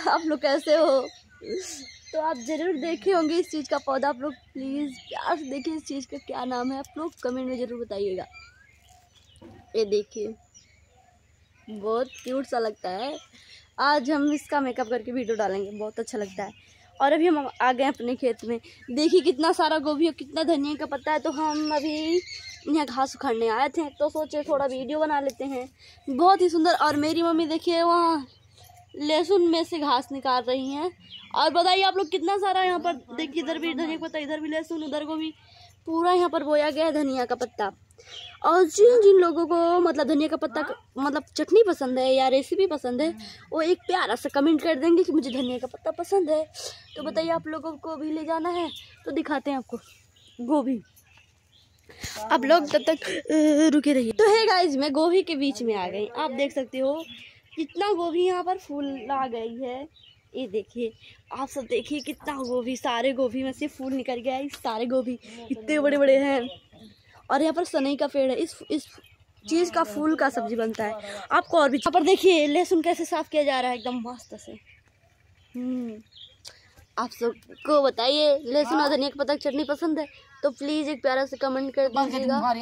आप लोग कैसे हो? तो आप ज़रूर देखे होंगे इस चीज़ का पौधा। आप लोग प्लीज़ प्यार से देखिए इस चीज़ का क्या नाम है, आप लोग कमेंट में ज़रूर बताइएगा। ये देखिए बहुत क्यूट सा लगता है। आज हम इसका मेकअप करके वीडियो डालेंगे, बहुत अच्छा लगता है। और अभी हम आ गए अपने खेत में। देखिए कितना सारा गोभी और कितना धनिया का पत्ता है। तो हम अभी यहाँ घास उखाड़ने आए थे, तो सोचे थोड़ा वीडियो बना लेते हैं। बहुत ही सुंदर। और मेरी मम्मी देखिए वहाँ लहसुन में से घास निकाल रही हैं। और बताइए आप लोग कितना सारा यहाँ पर देखिए, इधर भी धनिया का पत्ता, इधर भी लहसुन, उधर को भी पूरा यहाँ पर बोया गया है धनिया का पत्ता। और जिन जिन लोगों को मतलब धनिया का पत्ता मतलब चटनी पसंद है या रेसिपी पसंद है, वो एक प्यारा सा कमेंट कर देंगे कि मुझे धनिया का पत्ता पसंद है। तो बताइए आप लोगों को भी ले जाना है तो दिखाते हैं आपको गोभी। आप लोग तब तक रुके रहिए। तो है गाइस, मैं गोभी के बीच में आ गई। आप देख सकते हो कितना गोभी यहाँ पर फूल आ गई है। ये देखिए आप सब देखिए कितना गोभी, सारे गोभी में से फूल निकल गया है। सारे गोभी इतने बड़े बड़े हैं। और यहाँ पर सनई का पेड़ है। इस चीज़ का फूल का सब्जी बनता है। आपको और भी यहाँ पर देखिए लहसुन कैसे साफ किया जा रहा है एकदम मस्त से। आप सबको बताइए लहसुन और धनिया का पत्ता की चटनी पसंद है तो प्लीज़ एक प्यारा से कमेंट कर दीजिएगा।